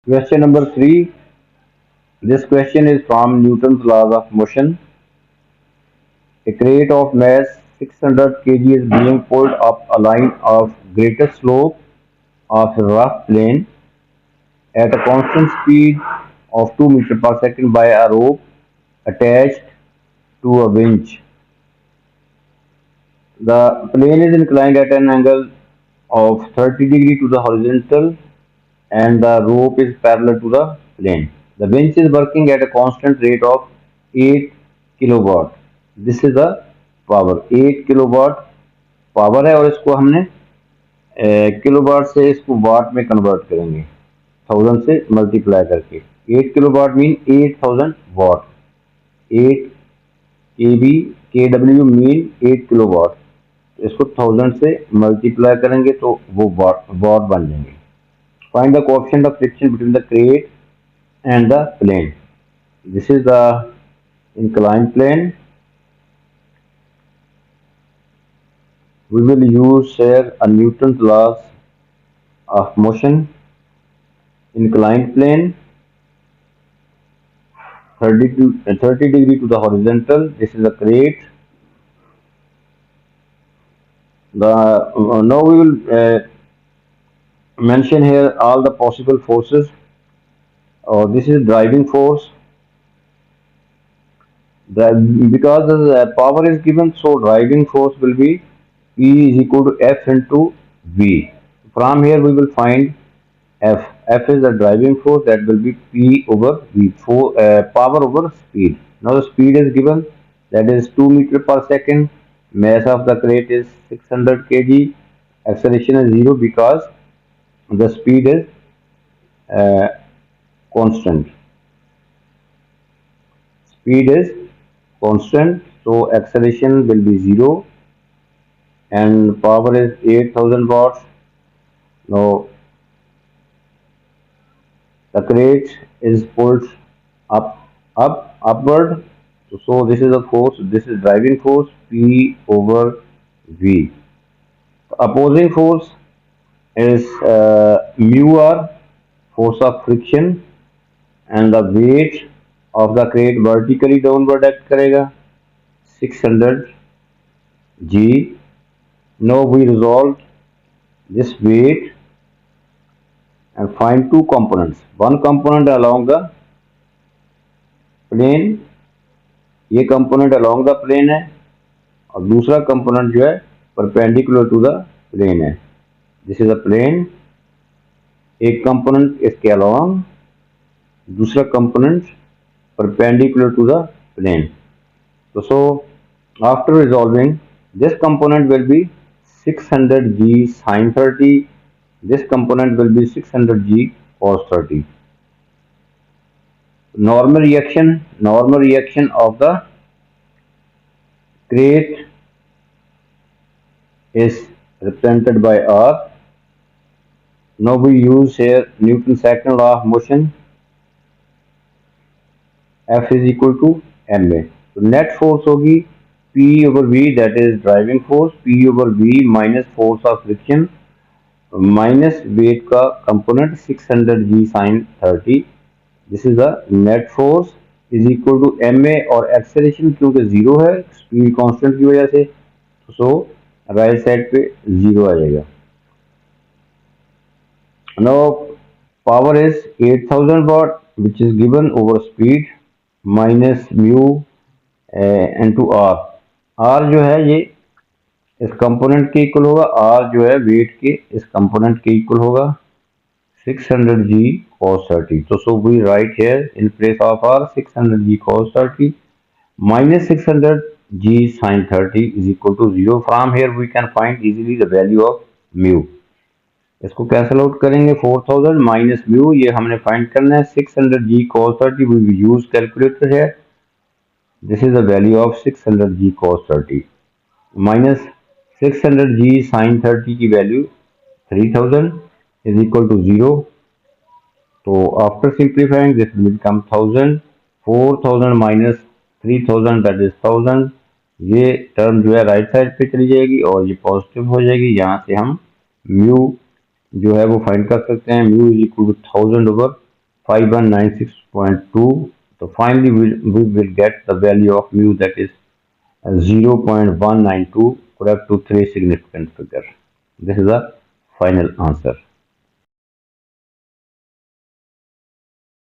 Question number 3. This question is from Newton's laws of motion. A crate of mass 600 kg is being pulled up a line of greater slope of a rough plane at a constant speed of 2 meters per second by a rope attached to a winch. The plane is inclined at an angle of 30 degree to the horizontal and the rope is parallel to the plane. The winch is working at a constant rate of 8 kilowatt. This is the power 8 kilowatt power है और इसको हमने kilowatt से इसको वाट में convert करेंगे 1000 से multiply करके 8 किलोवाट मीन 8000 वाट 8 केवी केडब्ल्यू मीन 8 किलोवाट इसको 1000 से मल्टीप्लाई करेंगे तो वो वाट बन जाएंगे. Find the coefficient of friction between the crate and the plane. This is the inclined plane. We will use here a Newton's laws of motion. Inclined plane 30 degree to the horizontal. This is a crate. Now we will mention here all the possible forces. This is driving force. Because the power is given, so driving force will be P is equal to F into V. From here we will find F. F is the driving force, that will be P over V. Power over speed. Now the speed is given, that is 2 meter per second. Mass of the crate is 600 kg. Acceleration is 0 because the speed is uh, constant. Speed is constant, so acceleration will be 0 and power is 8000 watts. Now the crate is pulled upward. So this is a force, this is driving force P over V. The opposing force is mu r, force of friction, and the weight of the crate vertically downward act करेगा 600 G. Now we resolve this weight and find two components. One component along the plane, ये component along the plane है और दूसरा component जो है perpendicular to the plane है. This is a plane. एक component इसके अलोंग, दूसरा component perpendicular to the plane. So after resolving, this component will be 600 G sin 30. This component will be 600 G cos 30. Normal reaction of the crate is represented by R. Now we use here Newton's second law of motion. F is equal to ma. So net force होगी P over V, that is driving force, P over V minus force of friction minus weight का component 600 G sin 30. This is the net force is equal to ma और acceleration क्योंकि zero है speed constant की वजह से, so right side पे zero आ जाएगा. Now power is 8000 watt which is given over speed minus mu into r. r जो है ये इस कंपोनेंट के इक्वल होगा, r जो है वेट के इस कंपोनेंट के इक्वल होगा 600 G cos 30. So we write here in place of r 600 G cos 30 minus 600 G sin 30 is equal to 0. From here we can find easily the value of mu. इसको cancel out करेंगे 4000 minus mu, ये हमने find करना है 600 G cos 30. we will use calculator here. This is the value of 600 G cos 30 minus 600 G sin 30 की value 3000 is equal to 0. So after simplifying this will become 1000. 4000 minus 3000, that is 1000. ये term जो है right side पे चली जाएगी और ये positive हो जाएगी। यहाँ से हम म्यू जो है वो फाइंड कर सकते हैं। Mu is equal to 1000 over 5196.2। तो finally we will get the value of mu, that is 0.192, correct to three significant figure. This is the final answer.